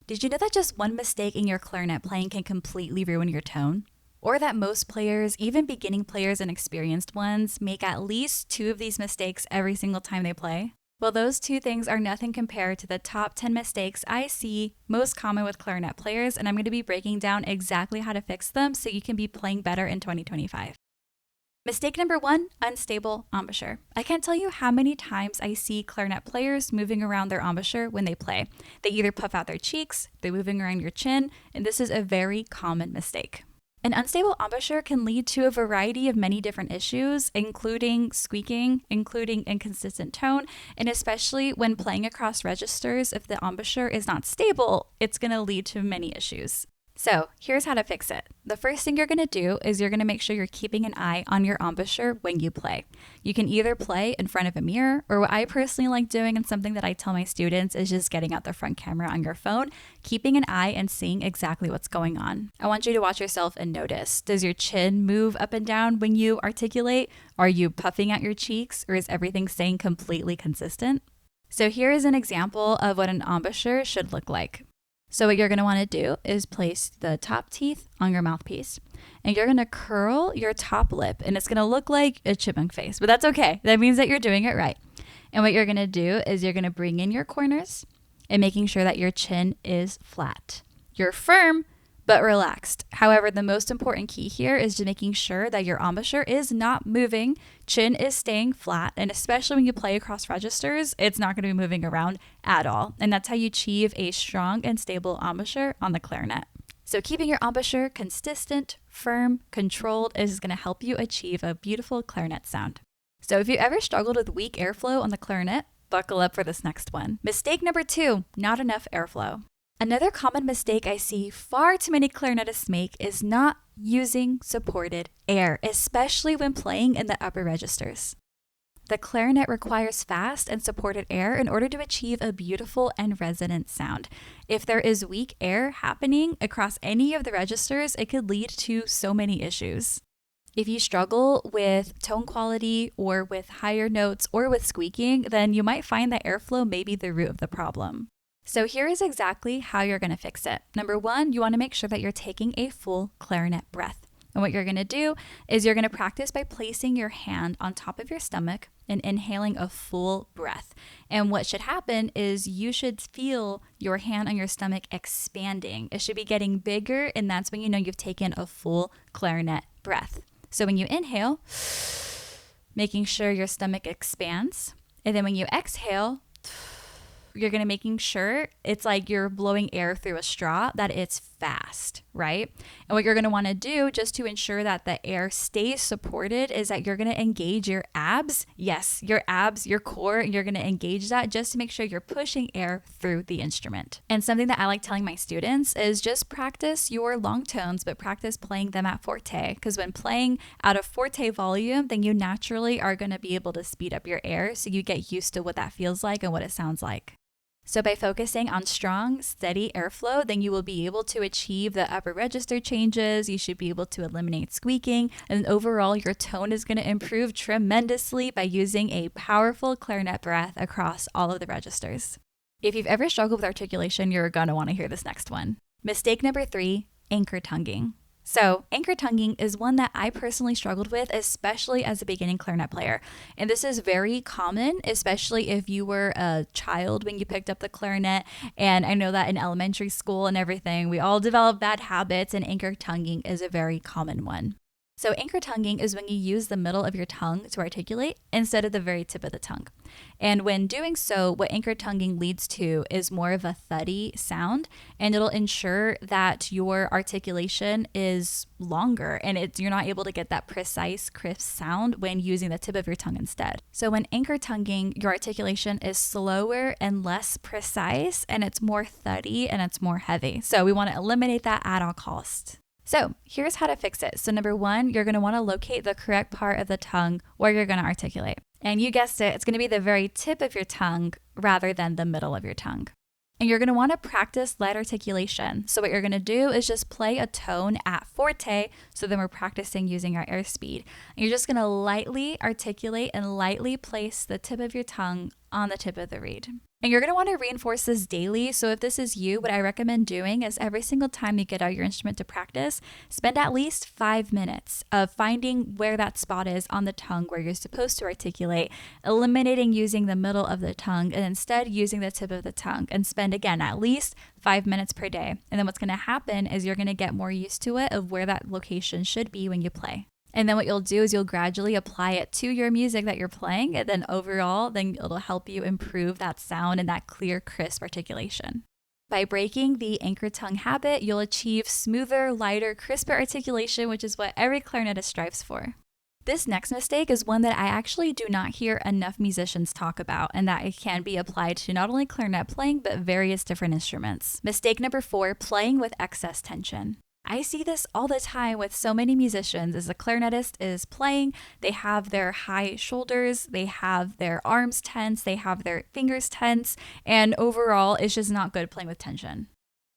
Did you know that just one mistake in your clarinet playing can completely ruin your tone? Or that most players, even beginning players and experienced ones, make at least 2 of these mistakes every single time they play? Well, those 2 things are nothing compared to the top 10 mistakes I see most common with clarinet players, and I'm going to be breaking down exactly how to fix them so you can be playing better in 2025. Mistake number 1, unstable embouchure. I can't tell you how many times I see clarinet players moving around their embouchure when they play. They either puff out their cheeks, they're moving around your chin, and this is a very common mistake. An unstable embouchure can lead to a variety of many different issues, including squeaking, including inconsistent tone, and especially when playing across registers, if the embouchure is not stable, it's going to lead to many issues. So here's how to fix it. The first thing you're going to do is you're going to make sure you're keeping an eye on your embouchure when you play. You can either play in front of a mirror, or what I personally like doing and something that I tell my students is just getting out the front camera on your phone, keeping an eye and seeing exactly what's going on. I want you to watch yourself and notice. Does your chin move up and down when you articulate? Are you puffing out your cheeks, or is everything staying completely consistent? So here is an example of what an embouchure should look like. So what you're going to want to do is place the top teeth on your mouthpiece, and you're going to curl your top lip, and it's going to look like a chipmunk face, but that's okay. That means that you're doing it right. And what you're going to do is you're going to bring in your corners and making sure that your chin is flat. You're firm, but relaxed. However, the most important key here is just making sure that your embouchure is not moving, chin is staying flat, and especially when you play across registers, it's not going to be moving around at all. And that's how you achieve a strong and stable embouchure on the clarinet. So keeping your embouchure consistent, firm, controlled is going to help you achieve a beautiful clarinet sound. So if you ever struggled with weak airflow on the clarinet, buckle up for this next one. Mistake number 2, not enough airflow. Another common mistake I see far too many clarinetists make is not using supported air, especially when playing in the upper registers. The clarinet requires fast and supported air in order to achieve a beautiful and resonant sound. If there is weak air happening across any of the registers, it could lead to so many issues. If you struggle with tone quality or with higher notes or with squeaking, then you might find that airflow may be the root of the problem. So here is exactly how you're going to fix it. Number 1, you want to make sure that you're taking a full clarinet breath. And what you're going to do is you're going to practice by placing your hand on top of your stomach and inhaling a full breath. And what should happen is you should feel your hand on your stomach expanding. It should be getting bigger, and that's when you know you've taken a full clarinet breath. So when you inhale, making sure your stomach expands. And then when you exhale, you're going to making sure it's like you're blowing air through a straw, that it's fast, right? And what you're going to want to do just to ensure that the air stays supported is that you're going to engage your abs. Yes, your abs, your core, and you're going to engage that just to make sure you're pushing air through the instrument. And something that I like telling my students is just practice your long tones, but practice playing them at forte, because when playing out of forte volume, then you naturally are going to be able to speed up your air so you get used to what that feels like and what it sounds like. So by focusing on strong, steady airflow, then you will be able to achieve the upper register changes. You should be able to eliminate squeaking, and overall your tone is going to improve tremendously by using a powerful clarinet breath across all of the registers. If you've ever struggled with articulation, you're going to want to hear this next one. Mistake number 3, anchor tonguing. So anchor tonguing is one that I personally struggled with, especially as a beginning clarinet player. And this is very common, especially if you were a child when you picked up the clarinet. And I know that in elementary school and everything, we all develop bad habits, and anchor tonguing is a very common one. So anchor tonguing is when you use the middle of your tongue to articulate instead of the very tip of the tongue. And when doing so, what anchor tonguing leads to is more of a thuddy sound, and it'll ensure that your articulation is longer and you're not able to get that precise, crisp sound when using the tip of your tongue instead. So when anchor tonguing, your articulation is slower and less precise, and it's more thuddy and it's more heavy. So we want to eliminate that at all costs. So here's how to fix it. So number 1, you're going to want to locate the correct part of the tongue where you're going to articulate. And you guessed it, it's going to be the very tip of your tongue rather than the middle of your tongue. And you're going to want to practice light articulation. So what you're going to do is just play a tone at forte. So then we're practicing using our airspeed. And you're just going to lightly articulate and lightly place the tip of your tongue on the tip of the reed. And you're going to want to reinforce this daily. So if this is you, what I recommend doing is every single time you get out your instrument to practice, spend at least 5 minutes of finding where that spot is on the tongue where you're supposed to articulate, eliminating using the middle of the tongue and instead using the tip of the tongue, and spend again at least 5 minutes per day. And then what's going to happen is you're going to get more used to it of where that location should be when you play. And then what you'll do is you'll gradually apply it to your music that you're playing. And then overall, then it'll help you improve that sound and that clear, crisp articulation. By breaking the anchor tongue habit, you'll achieve smoother, lighter, crisper articulation, which is what every clarinetist strives for. This next mistake is one that I actually do not hear enough musicians talk about, and that it can be applied to not only clarinet playing, but various different instruments. Mistake number 4, playing with excess tension. I see this all the time with so many musicians. As a clarinetist is playing, they have their high shoulders, they have their arms tense, they have their fingers tense, and overall it's just not good playing with tension.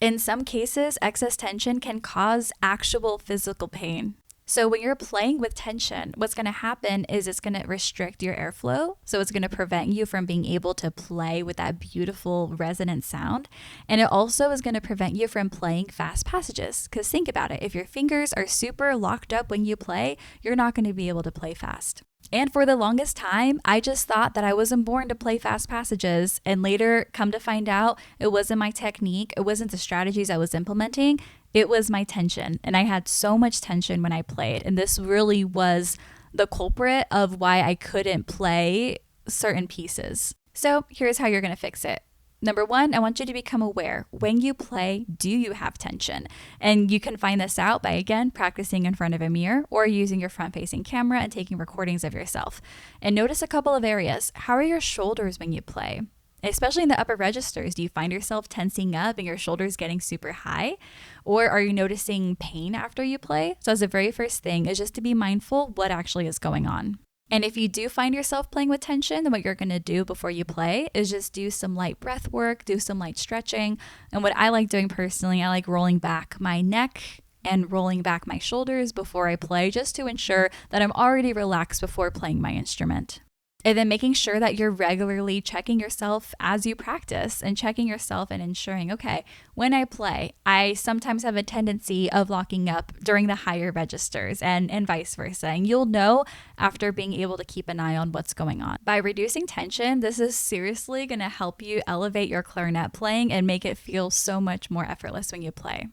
In some cases, excess tension can cause actual physical pain. So when you're playing with tension, what's going to happen is it's going to restrict your airflow. So it's going to prevent you from being able to play with that beautiful resonant sound. And it also is going to prevent you from playing fast passages. Because think about it, if your fingers are super locked up when you play, you're not going to be able to play fast. And for the longest time, I just thought that I wasn't born to play fast passages. And later, come to find out, it wasn't my technique. It wasn't the strategies I was implementing. It was my tension. And I had so much tension when I played. And this really was the culprit of why I couldn't play certain pieces. So here's how you're going to fix it. Number 1, I want you to become aware. When you play, do you have tension? And you can find this out by, again, practicing in front of a mirror or using your front-facing camera and taking recordings of yourself. And notice a couple of areas. How are your shoulders when you play? Especially in the upper registers, do you find yourself tensing up and your shoulders getting super high? Or are you noticing pain after you play? So as the very first thing is just to be mindful what actually is going on. And if you do find yourself playing with tension, then what you're going to do before you play is just do some light breath work, do some light stretching. And what I like doing personally, I like rolling back my neck and rolling back my shoulders before I play, just to ensure that I'm already relaxed before playing my instrument. And then making sure that you're regularly checking yourself as you practice and checking yourself and ensuring, okay, when I play, I sometimes have a tendency of locking up during the higher registers and vice versa. And you'll know after being able to keep an eye on what's going on. By reducing tension, this is seriously going to help you elevate your clarinet playing and make it feel so much more effortless when you play.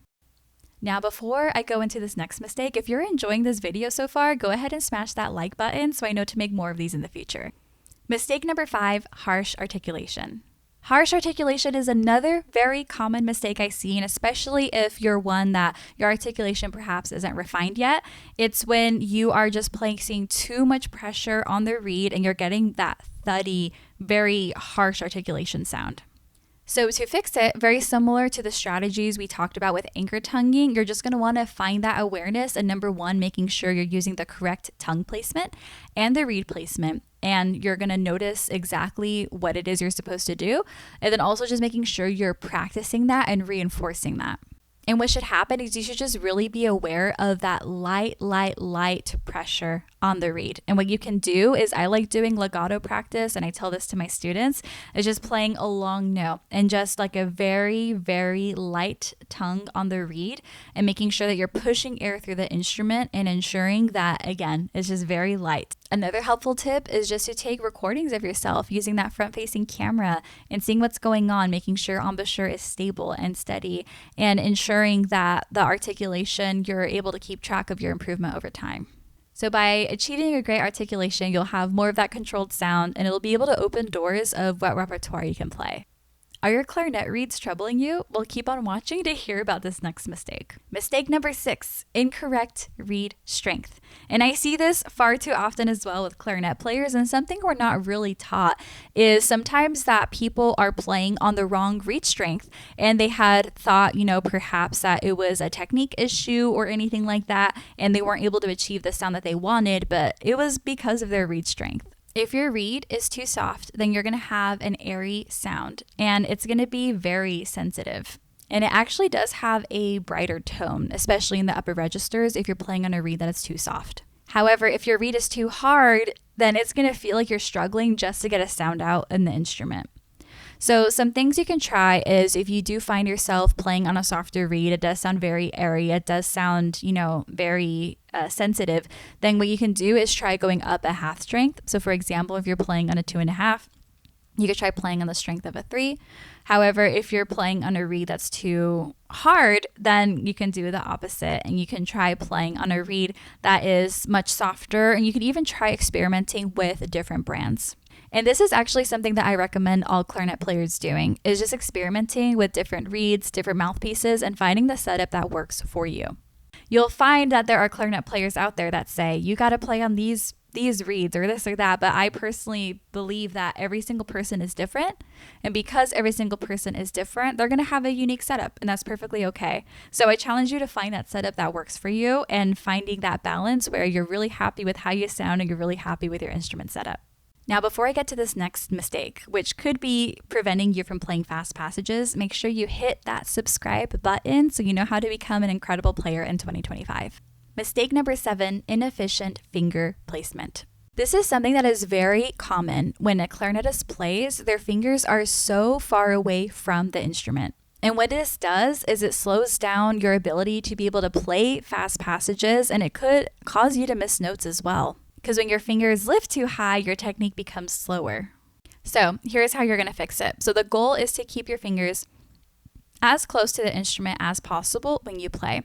Now, before I go into this next mistake, if you're enjoying this video so far, go ahead and smash that like button so I know to make more of these in the future. Mistake number 5, harsh articulation. Harsh articulation is another very common mistake I see, and especially if you're one that your articulation perhaps isn't refined yet. It's when you are just placing too much pressure on the reed and you're getting that thuddy, very harsh articulation sound. So to fix it, very similar to the strategies we talked about with anchor tonguing, you're just going to want to find that awareness, and number 1, making sure you're using the correct tongue placement and the reed placement. And you're going to notice exactly what it is you're supposed to do. And then also just making sure you're practicing that and reinforcing that. And what should happen is you should just really be aware of that light pressure on the reed. And what you can do is, I like doing legato practice, and I tell this to my students, is just playing a long note and just like a very, very light tongue on the reed, and making sure that you're pushing air through the instrument and ensuring that, again, it's just very light. Another helpful tip is just to take recordings of yourself using that front-facing camera and seeing what's going on, making sure embouchure is stable and steady, and ensuring that the articulation, you're able to keep track of your improvement over time. So by achieving a great articulation, you'll have more of that controlled sound, and it'll be able to open doors of what repertoire you can play. Are your clarinet reeds troubling you? Well, keep on watching to hear about this next mistake. Mistake number 6, incorrect reed strength. And I see this far too often as well with clarinet players, and something we're not really taught is sometimes that people are playing on the wrong reed strength, and they had thought, perhaps that it was a technique issue or anything like that, and they weren't able to achieve the sound that they wanted, but it was because of their reed strength. If your reed is too soft, then you're going to have an airy sound, and it's going to be very sensitive. And it actually does have a brighter tone, especially in the upper registers if you're playing on a reed that is too soft. However, if your reed is too hard, then it's going to feel like you're struggling just to get a sound out in the instrument. So some things you can try is if you do find yourself playing on a softer reed, it does sound very airy, it does sound, very sensitive, then what you can do is try going up a half strength. So for example, if you're playing on a 2.5, you could try playing on the strength of a 3. However, if you're playing on a reed that's too hard, then you can do the opposite and you can try playing on a reed that is much softer, and you can even try experimenting with different brands. And this is actually something that I recommend all clarinet players doing, is just experimenting with different reeds, different mouthpieces, and finding the setup that works for you. You'll find that there are clarinet players out there that say, you got to play on these reeds or this or that, but I personally believe that every single person is different. And because every single person is different, they're going to have a unique setup, and that's perfectly okay. So I challenge you to find that setup that works for you and finding that balance where you're really happy with how you sound and you're really happy with your instrument setup. Now, before I get to this next mistake, which could be preventing you from playing fast passages, make sure you hit that subscribe button so you know how to become an incredible player in 2025. Mistake number 7, inefficient finger placement. This is something that is very common when a clarinetist plays. Their fingers are so far away from the instrument. And what this does is it slows down your ability to be able to play fast passages, and it could cause you to miss notes as well. Because when your fingers lift too high, your technique becomes slower. So here's how you're going to fix it. So the goal is to keep your fingers as close to the instrument as possible when you play.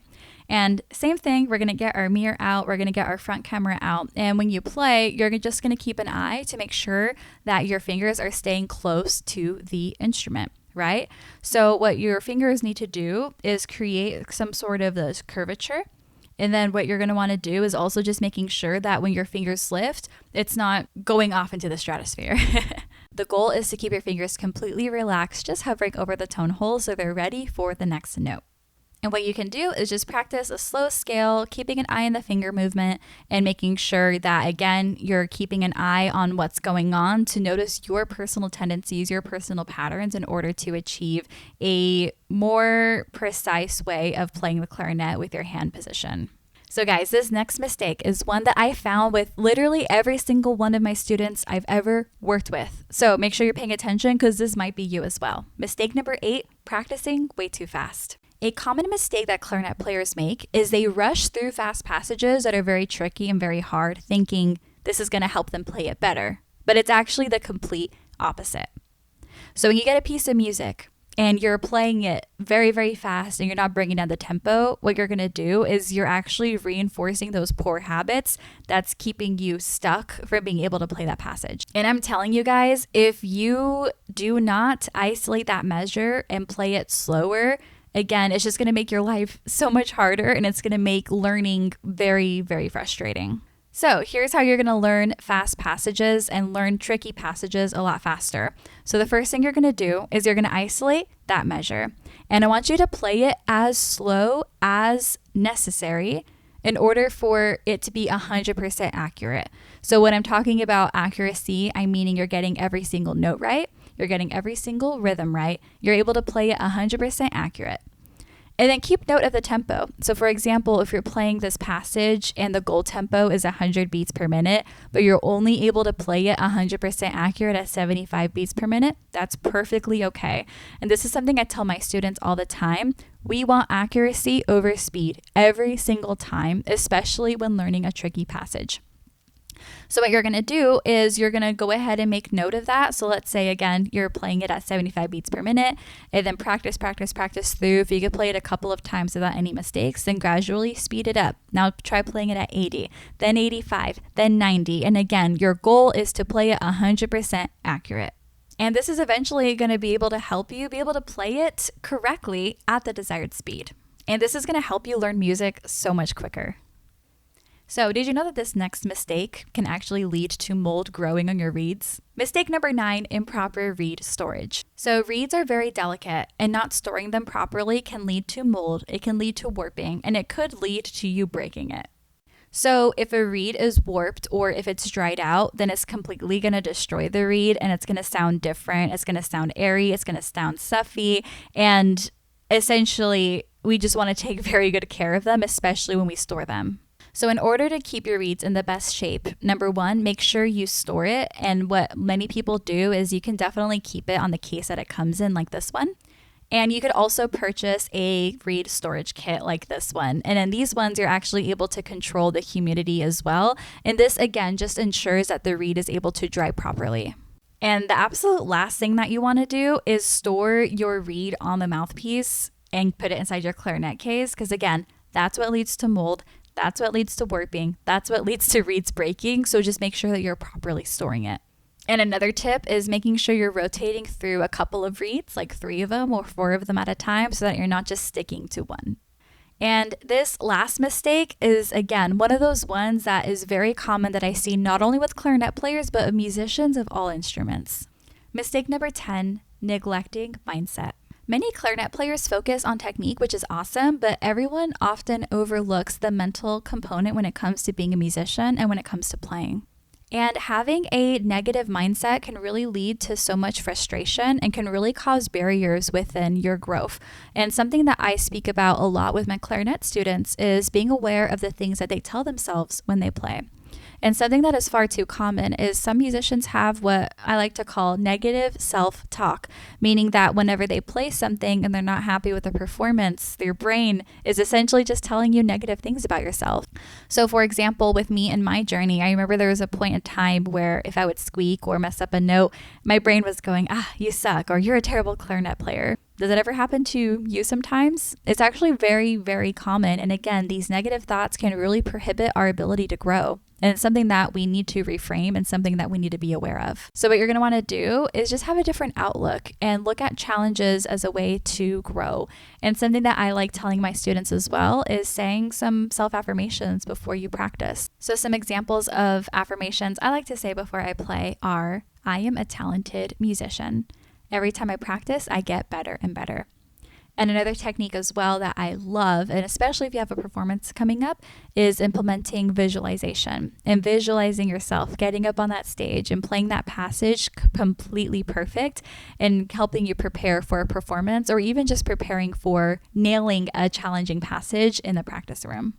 And same thing, we're going to get our mirror out, we're going to get our front camera out. And when you play, you're just going to keep an eye to make sure that your fingers are staying close to the instrument, right? So what your fingers need to do is create some sort of this curvature. And then what you're going to want to do is also just making sure that when your fingers lift, it's not going off into the stratosphere. The goal is to keep your fingers completely relaxed, just hovering over the tone hole so they're ready for the next note. And what you can do is just practice a slow scale, keeping an eye on the finger movement and making sure that, again, you're keeping an eye on what's going on to notice your personal tendencies, your personal patterns in order to achieve a more precise way of playing the clarinet with your hand position. So guys, this next mistake is one that I found with literally every single one of my students I've ever worked with. So make sure you're paying attention because this might be you as well. Mistake number 8, practicing way too fast. A common mistake that clarinet players make is they rush through fast passages that are very tricky and very hard, thinking this is going to help them play it better. But it's actually the complete opposite. So when you get a piece of music and you're playing it very, very fast and you're not bringing down the tempo, what you're going to do is you're actually reinforcing those poor habits that's keeping you stuck from being able to play that passage. And I'm telling you guys, if you do not isolate that measure and play it slower, again, it's just going to make your life so much harder, and it's going to make learning very, very frustrating. So here's how you're going to learn fast passages and learn tricky passages a lot faster. So the first thing you're going to do is you're going to isolate that measure. And I want you to play it as slow as necessary in order for it to be 100% accurate. So when I'm talking about accuracy, I'm meaning you're getting every single note right. You're getting every single rhythm right. You're able to play it 100% accurate. And then keep note of the tempo. So for example, if you're playing this passage and the goal tempo is 100 beats per minute, but you're only able to play it 100% accurate at 75 beats per minute, that's perfectly okay. And this is something I tell my students all the time. We want accuracy over speed every single time, especially when learning a tricky passage. So what you're going to do is you're going to go ahead and make note of that. So let's say, again, you're playing it at 75 beats per minute, and then practice through. If you could play it a couple of times without any mistakes, then gradually speed it up. Now try playing it at 80, then 85, then 90. And again, your goal is to play it 100% accurate. And this is eventually going to be able to help you be able to play it correctly at the desired speed. And this is going to help you learn music so much quicker. So did you know that this next mistake can actually lead to mold growing on your reeds? Mistake number 9, improper reed storage. So reeds are very delicate, and not storing them properly can lead to mold, it can lead to warping, and it could lead to you breaking it. So if a reed is warped or if it's dried out, then it's completely going to destroy the reed, and it's going to sound different, it's going to sound airy, it's going to sound stuffy, and essentially we just want to take very good care of them, especially when we store them. So in order to keep your reeds in the best shape, number one, make sure you store it. And what many people do is you can definitely keep it on the case that it comes in, like this one. And you could also purchase a reed storage kit like this one. And in these ones, you're actually able to control the humidity as well. And this, again, just ensures that the reed is able to dry properly. And the absolute last thing that you want to do is store your reed on the mouthpiece and put it inside your clarinet case. Because again, that's what leads to mold. That's what leads to warping. That's what leads to reeds breaking. So just make sure that you're properly storing it. And another tip is making sure you're rotating through a couple of reeds, like 3 of them or 4 of them at a time, so that you're not just sticking to one. And this last mistake is, again, one of those ones that is very common that I see not only with clarinet players, but musicians of all instruments. Mistake number 10, neglecting mindset. Many clarinet players focus on technique, which is awesome, but everyone often overlooks the mental component when it comes to being a musician and when it comes to playing. And having a negative mindset can really lead to so much frustration and can really cause barriers within your growth. And something that I speak about a lot with my clarinet students is being aware of the things that they tell themselves when they play. And something that is far too common is some musicians have what I like to call negative self-talk, meaning that whenever they play something and they're not happy with the performance, their brain is essentially just telling you negative things about yourself. So for example, with me in my journey, I remember there was a point in time where if I would squeak or mess up a note, my brain was going, you suck, or you're a terrible clarinet player. Does it ever happen to you sometimes? It's actually very, very common. And again, these negative thoughts can really prohibit our ability to grow. And it's something that we need to reframe and something that we need to be aware of. So what you're going to want to do is just have a different outlook and look at challenges as a way to grow. And something that I like telling my students as well is saying some self-affirmations before you practice. So some examples of affirmations I like to say before I play are, I am a talented musician. Every time I practice, I get better and better. And another technique as well that I love, and especially if you have a performance coming up, is implementing visualization and visualizing yourself getting up on that stage and playing that passage completely perfect and helping you prepare for a performance or even just preparing for nailing a challenging passage in the practice room.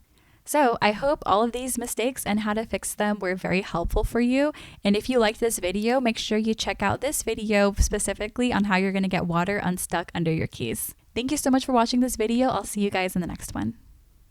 So I hope all of these mistakes and how to fix them were very helpful for you. And if you liked this video, make sure you check out this video specifically on how you're going to get water unstuck under your keys. Thank you so much for watching this video. I'll see you guys in the next one.